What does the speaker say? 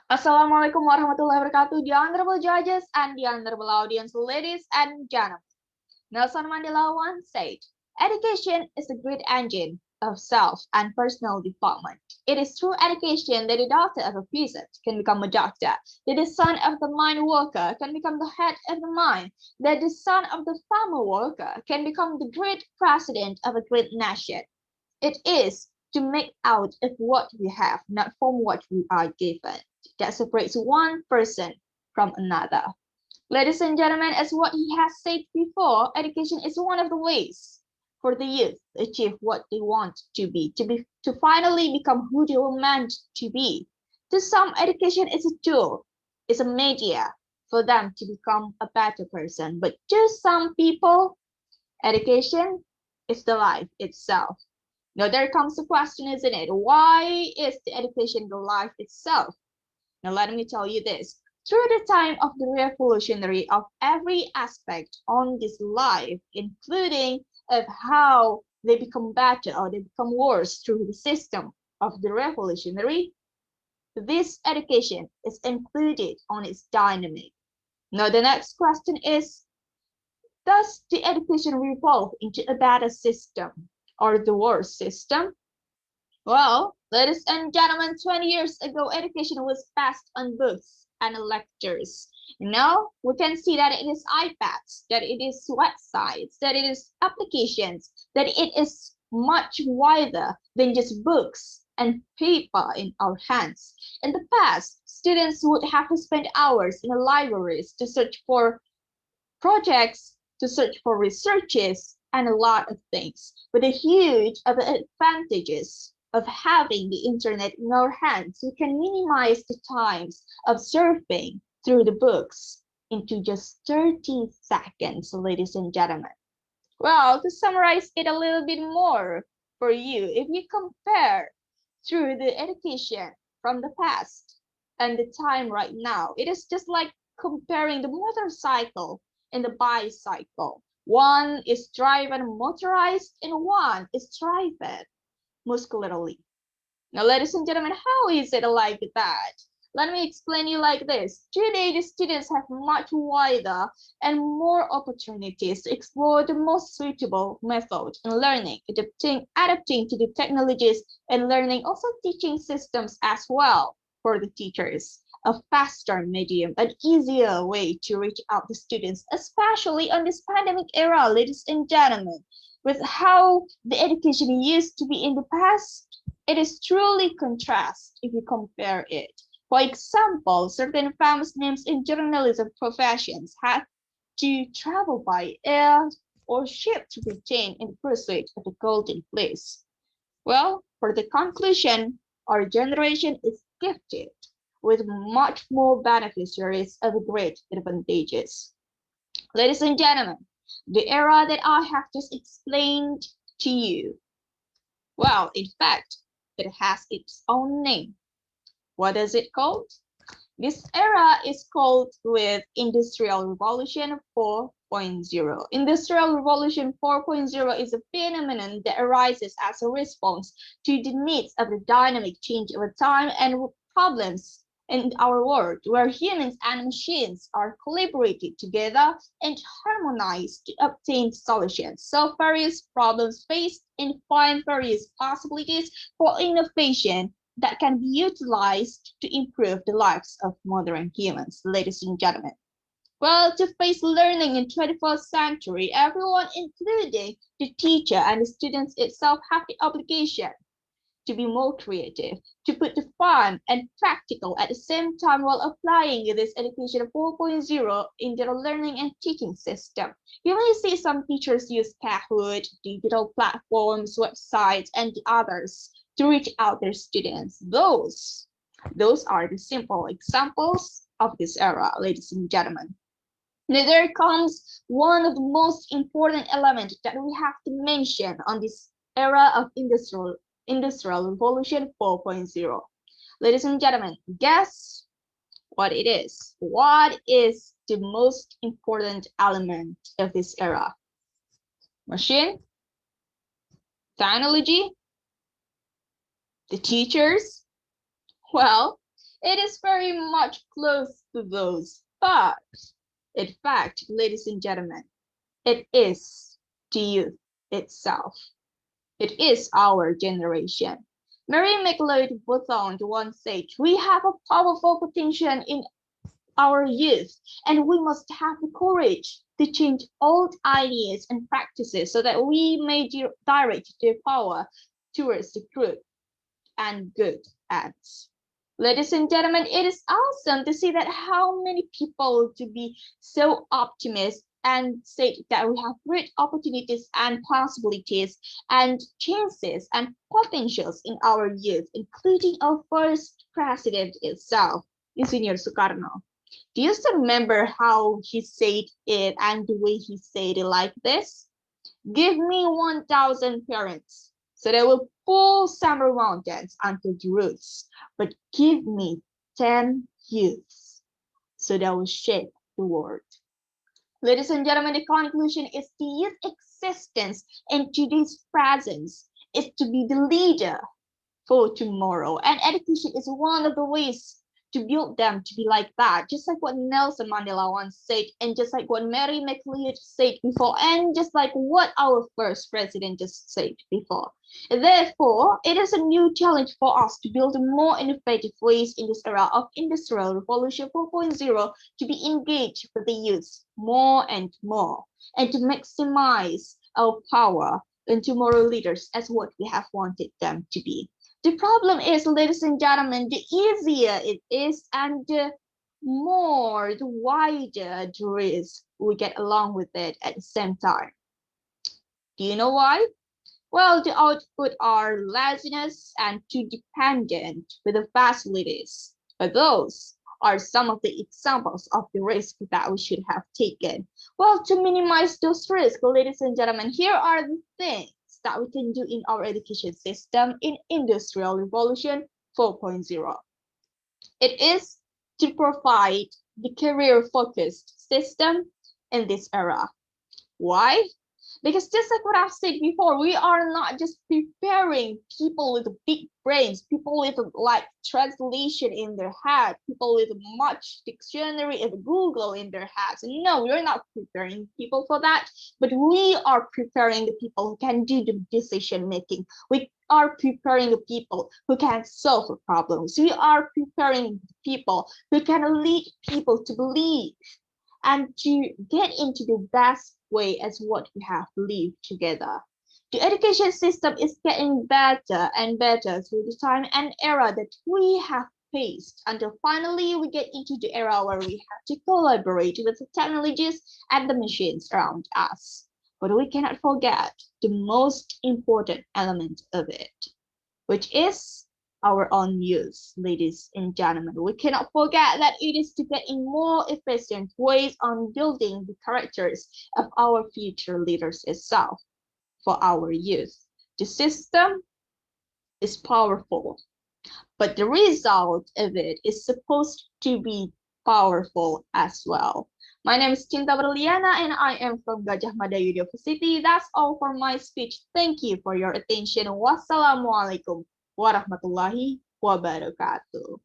Assalamualaikum warahmatullahi wabarakatuh, the honorable judges and the honorable audience, ladies and gentlemen. Nelson Mandela once said, education is a great engine of self and personal development. It is through education that the daughter of a peasant can become a doctor, that the son of the mine worker can become the head of the mine, that the son of the farmer worker can become the great president of a great nation. It is to make out of what we have, not from what we are given, that separates one person from another. Ladies and gentlemen, as what he has said before, education is one of the ways for the youth to achieve what they want to finally become who they were meant to be. To some, education is a tool, is a media for them to become a better person. But to some people, education is the life itself. Now there comes the question, isn't it? Why is the education the life itself? Now let me tell you this. Through the time of the revolutionary of every aspect on this life, including of how they become better or they become worse through the system of the revolutionary, this education is included on its dynamic. Now the next question is, does the education revolve into a better system or the worse system? Well, ladies and gentlemen, 20 years ago, education was passed on books and lectures. Now we can see that it is iPads, that it is websites, that it is applications, that it is much wider than just books and paper in our hands. In the past, students would have to spend hours in the libraries to search for projects, to search for researches, and a lot of things. But the huge advantages of having the internet in our hands, we can minimize the times of surfing through the books into just 30 seconds, ladies and gentlemen. Well, to summarize it a little bit more for you, if you compare through the education from the past and the time right now, it is just like comparing the motorcycle and the bicycle. One is driven motorized and one is driven muscularly. Now, ladies and gentlemen, how is it like that? Let me explain you like this. Today, the students have much wider and more opportunities to explore the most suitable method in learning, adapting to the technologies and learning, also teaching systems as well for the teachers. A faster medium, an easier way to reach out to students, especially on this pandemic era, ladies and gentlemen, with how the education used to be in the past, it is truly contrast if you compare it. For example, certain famous names in journalism professions had to travel by air or ship to Britain in pursuit of the golden fleece. Well, for the conclusion, our generation is gifted with much more beneficiaries of great advantages. Ladies and gentlemen, the era that I have just explained to you, well, in fact, it has its own name. What is it called? This era is called with Industrial Revolution 4.0. Industrial Revolution 4.0 is a phenomenon that arises as a response to the needs of the dynamic change over time and problems in our world, where humans and machines are collaborated together and harmonized to obtain solutions, solve various problems faced, and find various possibilities for innovation that can be utilized to improve the lives of modern humans, ladies and gentlemen. Well, to face learning in 21st century, everyone, including the teacher and the students itself, have the obligation to be more creative, to put the fun and practical at the same time while applying this education 4.0 in their learning and teaching system. You may see some teachers use Kahoot, digital platforms, websites, and the others to reach out their students. Those are the simple examples of this era, ladies and gentlemen. Now there comes one of the most important elements that we have to mention on this era of Industrial Revolution 4.0. Ladies and gentlemen, guess what it is? What is the most important element of this era? Machine? Technology? The teachers? Well, It is very much close to those, but in fact, ladies and gentlemen, it is the youth itself. It is our generation. Mary McLeod Bouthon once said, "We have a powerful potential in our youth, and we must have the courage to change old ideas and practices so that we may direct their power towards the truth and good ends." Ladies and gentlemen, it is awesome to see that how many people to be so optimistic and say that we have great opportunities and possibilities and chances and potentials in our youth, including our first president itself, Insinyur Soekarno. Do you still remember how he said it and the way he said it like this? "Give me 1,000 parents, so they will pull summer mountains until the roots, but give me 10 youths, so they will shape the world." Ladies and gentlemen, the conclusion is the youth existence in today's presence is to be the leader for tomorrow. And education is one of the ways to build them to be like that. Just like what Nelson Mandela once said, and just like what Mary McLeod said before, and just like what our first president just said before. Therefore, it is a new challenge for us to build more innovative ways in this era of Industrial Revolution 4.0 to be engaged with the youth more and more, and to maximize our power in tomorrow leaders as what we have wanted them to be. The problem is, ladies and gentlemen, the easier it is and the more, the wider the risk we get along with it at the same time. Do you know why? Well, the output are laziness and too dependent with the facilities. But those are some of the examples of the risk that we should have taken. Well, to minimize those risks, ladies and gentlemen, here are the things that we can do in our education system in Industrial Revolution 4.0. It is to provide the career-focused system in this era. Why? Because just like what I've said before, we are not just preparing people with big brains, people with like translation in their head, people with much dictionary of Google in their heads. No, we're not preparing people for that, but we are preparing the people who can do the decision making. We are preparing the people who can solve problems. We are preparing the people who can lead people to believe and to get into the best way as what we have lived together. The education system is getting better and better through the time and era that we have faced until finally we get into the era where we have to collaborate with the technologies and the machines around us. But we cannot forget the most important element of it, which is our own use, ladies and gentlemen. We cannot forget that it is to get in more efficient ways on building the characters of our future leaders itself for our youth. The system is powerful, but the result of it is supposed to be powerful as well. My name is Cinta Berliana and I am from Gadjah Mada University. That's all for my speech. Thank you for your attention. Wassalamualaikum warahmatullahi wabarakatuh.